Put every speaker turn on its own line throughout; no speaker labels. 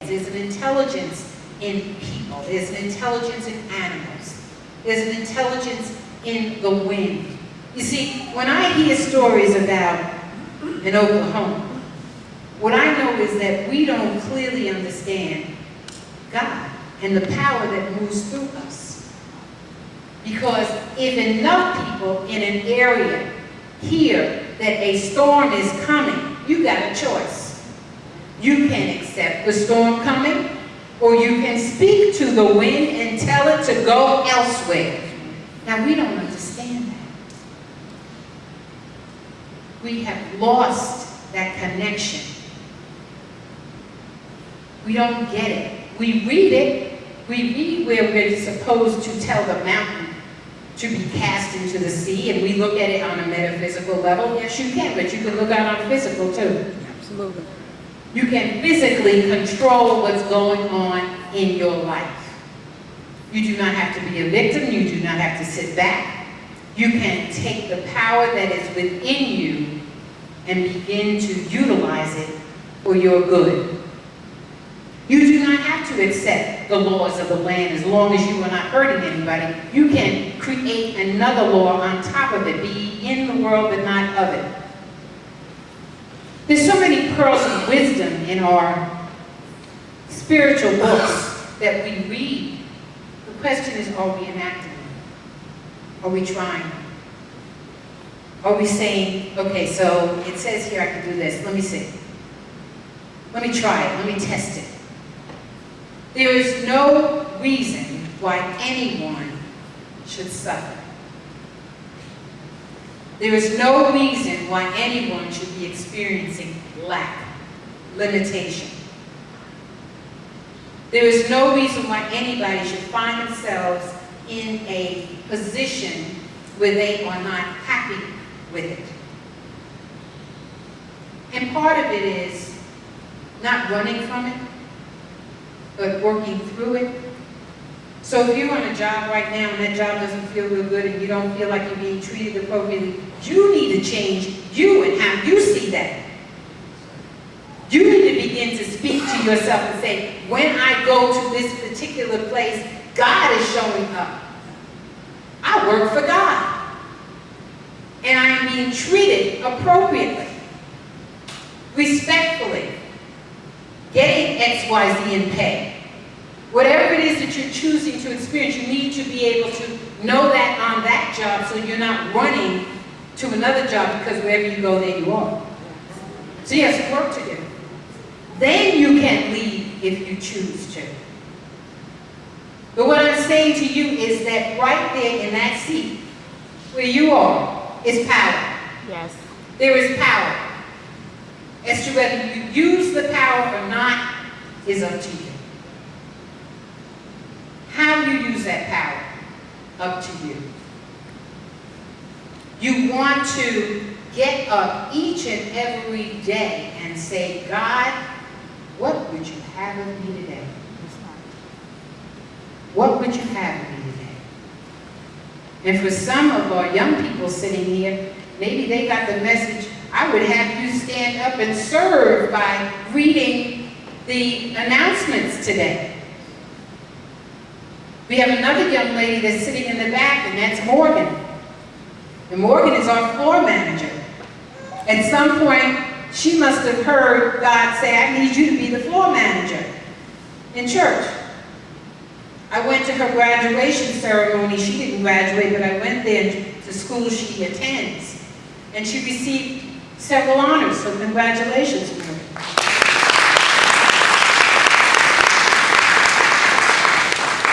There's an intelligence in people. There's an intelligence in animals. There's an intelligence in the wind. You see, when I hear stories about in Oklahoma, what I know is that we don't clearly understand God and the power that moves through us. Because if enough people in an area hear that a storm is coming, you got a choice. You can accept the storm coming, or you can speak to the wind and tell it to go elsewhere. Now, we don't understand that. We have lost that connection. We don't get it. We read it. We read where we're supposed to tell the mountain to be cast into the sea, and we look at it on a metaphysical level. Yes, you can, but you can look at it on physical too.
Absolutely.
You can physically control what's going on in your life. You do not have to be a victim. You do not have to sit back. You can take the power that is within you and begin to utilize it for your good. You do not have to accept the laws of the land as long as you are not hurting anybody. You can create another law on top of it. Be in the world but not of it. There's so many pearls of wisdom in our spiritual books that we read. The question is, are we enacting them? Are we trying? Are we saying, okay, so it says here I can do this. Let me see. Let me try it. Let me test it. There is no reason why anyone should suffer. There is no reason why anyone should be experiencing lack, limitation. There is no reason why anybody should find themselves in a position where they are not happy with it. And part of it is not running from it, but working through it. So if you're on a job right now and that job doesn't feel real good and you don't feel like you're being treated appropriately, you need to change you and how you see that. You need to begin to speak to yourself and say, when I go to this particular place, God is showing up. I work for God. And I am being treated appropriately, respectfully, getting X, Y, Z in pay. Whatever it is that you're choosing to experience, you need to be able to know that on that job so you're not running to another job because wherever you go, there you are. So you have some work to do. Then you can leave if you choose to. But what I'm saying to you is that right there in that seat where you are is power.
Yes.
There is power. As to whether you use the power or not is up to you. How you use that power, up to you. You want to get up each and every day and say, God, what would you have of me today? What would you have of me today? And for some of our young people sitting here, maybe they got the message, I would have you stand up and serve by reading the announcements today. We have another young lady that's sitting in the back, and that's Morgan. And Morgan is our floor manager. At some point, she must have heard God say, I need you to be the floor manager in church. I went to her graduation ceremony. She didn't graduate, but I went there to school she attends. And she received several honors, so congratulations, Morgan.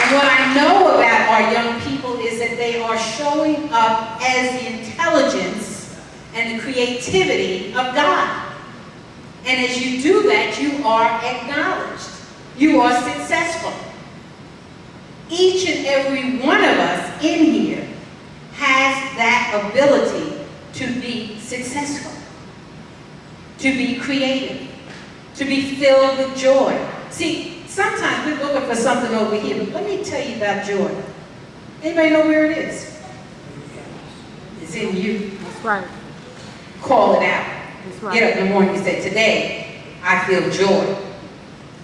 And what I know about our young people is that they are showing up as the intelligence and the creativity of God. And as you do that, you are acknowledged. You are successful. Each and every one of us in here has that ability to be successful, to be creative, to be filled with joy. See, sometimes we're looking for something over here, but let me tell you about joy. Anybody know where it is? It's in you.
That's right.
Call it out.
That's right.
Get up in the morning and say, today I feel joy.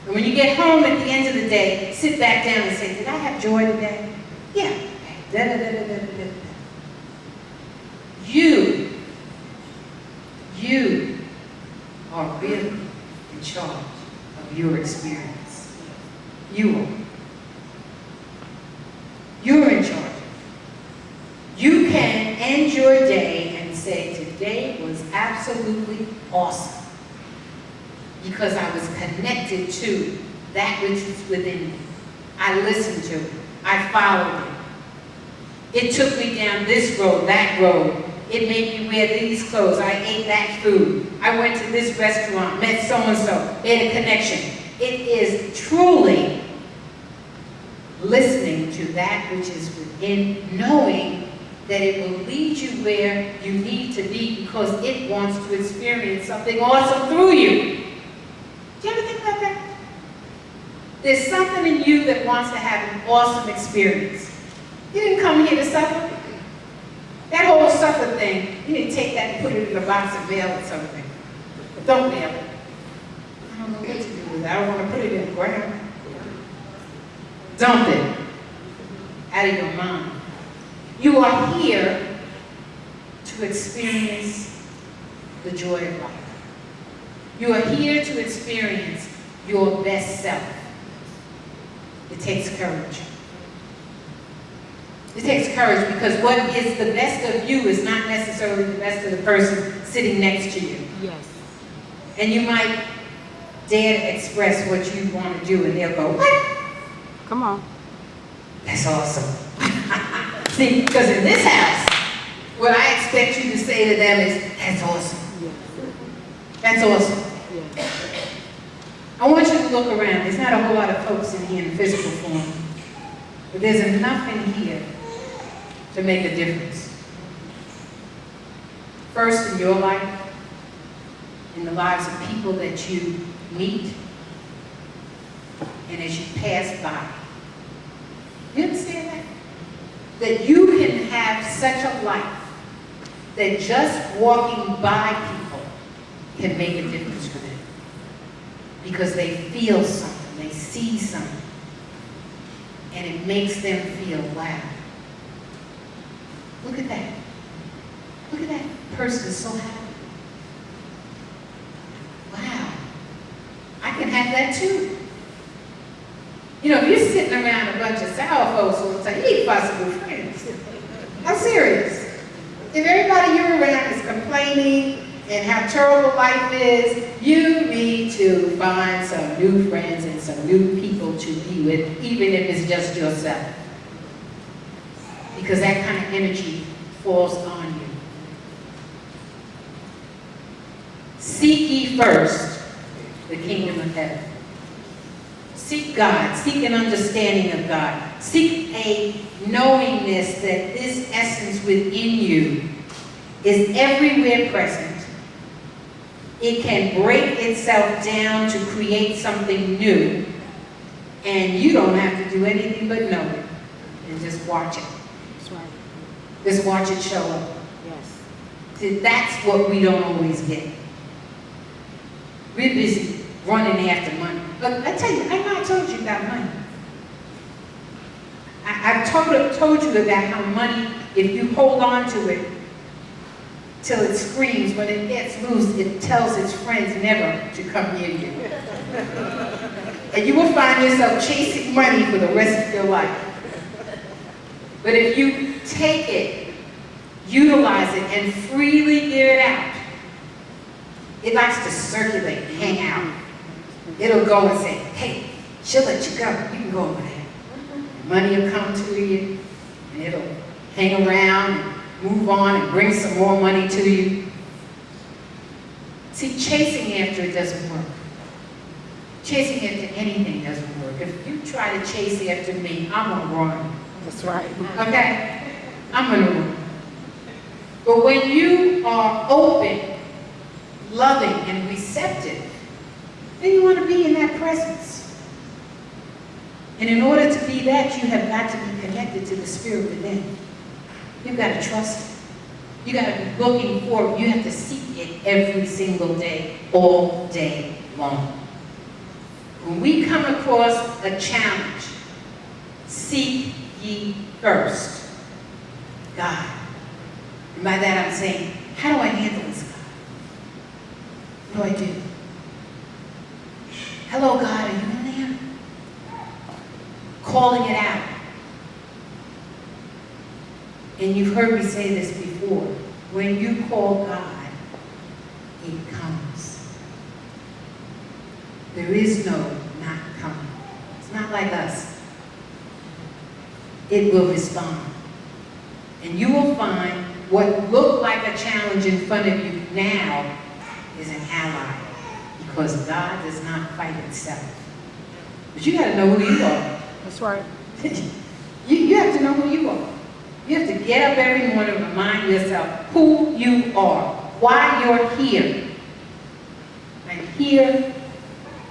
And when you get home at the end of the day, sit back down and say, did I have joy today? Yeah. Da, da, da, da, da, da, da. You are really in charge of your experience. You are. You're in charge. You can end your day and say, today was absolutely awesome. Because I was connected to that which is within me. I listened to it. I followed it. It took me down this road, that road. It made me wear these clothes. I ate that food. I went to this restaurant, met so-and-so, made a connection. It is truly listening to that which is within, knowing that it will lead you where you need to be because it wants to experience something awesome through you. Do you ever think about that? There's something in you that wants to have an awesome experience. You didn't come here to suffer. That whole suffer thing, you need to take that and put it in a box and mail it something. But don't mail it. I don't know what to do with it. I don't want to put it in the ground. Dump it out of your mind. You are here to experience the joy of life. You are here to experience your best self. It takes courage. It takes courage because what is the best of you is not necessarily the best of the person sitting next to you.
Yes.
And you might dare to express what you want to do and they'll go, what?
Come on.
That's awesome. See, because in this house, what I expect you to say to them is, that's awesome.
Yes.
That's awesome.
Yes.
I want you to look around. There's not a whole lot of folks in here in physical form. But there's enough in here to make a difference. First in your life, in the lives of people that you meet, and as you pass by. You understand that? That you can have such a life that just walking by people can make a difference for them. Because they feel something, they see something, and it makes them feel, wow. Look at that. Look at that person so happy. Wow. I can have that too. You know, if you're sitting around a bunch of sour folks all the time, you need possible friends. I'm serious. If everybody you're around is complaining and how terrible life is, you need to find some new friends and some new people to be with, even if it's just yourself. Because that kind of energy falls on you. Seek ye first the kingdom of heaven. Seek God. Seek an understanding of God. Seek a knowingness that this essence within you is everywhere present. It can break itself down to create something new, and you don't have to do anything but know it and just watch it.
That's right.
Just watch it show up.
Yes.
See, that's what we don't always get. We're busy running after money. But I tell you, I know I told you about money. I've told you about how money, if you hold on to it till it screams, when it gets loose, it tells its friends never to come near you. And you will find yourself chasing money for the rest of your life. But if you take it, utilize it, and freely give it out, it likes to circulate, hang out. It'll go and say, hey, she'll let you go. You can go over there. Money will come to you, and it'll hang around, and move on, and bring some more money to you. See, chasing after it doesn't work. Chasing after anything doesn't work. If you try to chase after me, I'm going to run.
That's right.
Okay? I'm going to run. But when you are open, loving, and receptive, then you want to be in that presence. And in order to be that, you have got to be connected to the spirit within. You've got to trust it. You've got to be looking for it. You have to seek it every single day, all day long. When we come across a challenge, seek ye first God. And by that I'm saying, how do I handle this, God? What do I do? Hello, God, are you in there? Calling it out. And you've heard me say this before. When you call God, it comes. There is no not coming. It's not like us. It will respond. And you will find what looked like a challenge in front of you now is an ally. Because God does not fight itself. But you got to know who you are.
That's right.
You have to know who you are. You have to get up every morning and remind yourself who you are, why you're here. I'm here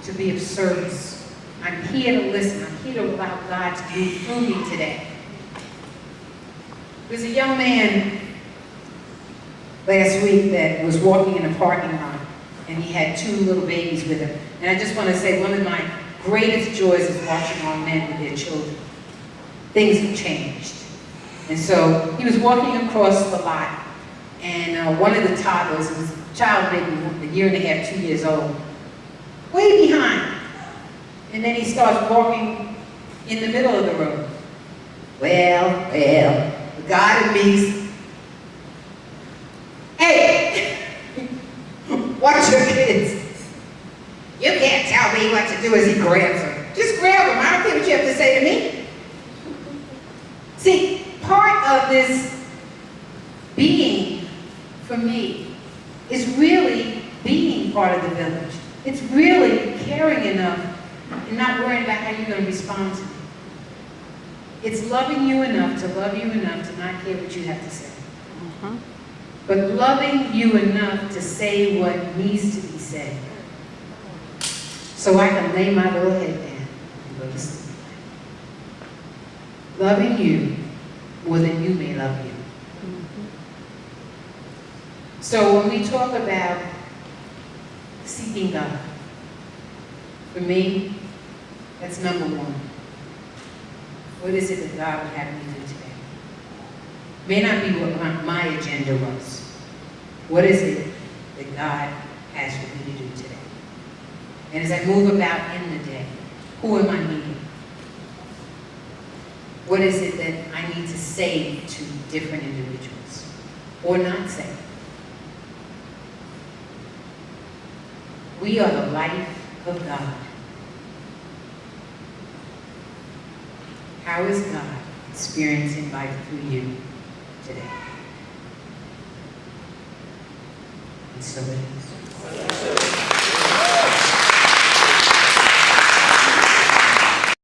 to be of service. I'm here to listen. I'm here to allow God to move through me today. There's a young man last week that was walking in a parking lot, and he had 2 little babies with him. And I just want to say one of my greatest joys is watching our men with their children. Things have changed. And so he was walking across the lot, and one of the toddlers, was a child maybe a year and a half, 2 years old, way behind. And then he starts walking in the middle of the road. Well, the God in me, hey, watch your kids. You can't tell me what to do as he grabs them. Just grab them. I don't care what you have to say to me. See, part of this being, for me, is really being part of the village. It's really caring enough and not worrying about how you're going to respond to me. It's loving you enough to love you enough to not care what you have to say. But loving you enough to say what needs to be said. So I can lay my little head down and go to sleep. Loving you more than you may love you. So when we talk about seeking God, for me, that's number 1. What is it that God would have me do today? May not be what my agenda was. What is it that God has for me to do today? And as I move about in the day, who am I meeting? What is it that I need to say to different individuals or not say? We are the life of God. How is God experiencing life through you today? And so it is.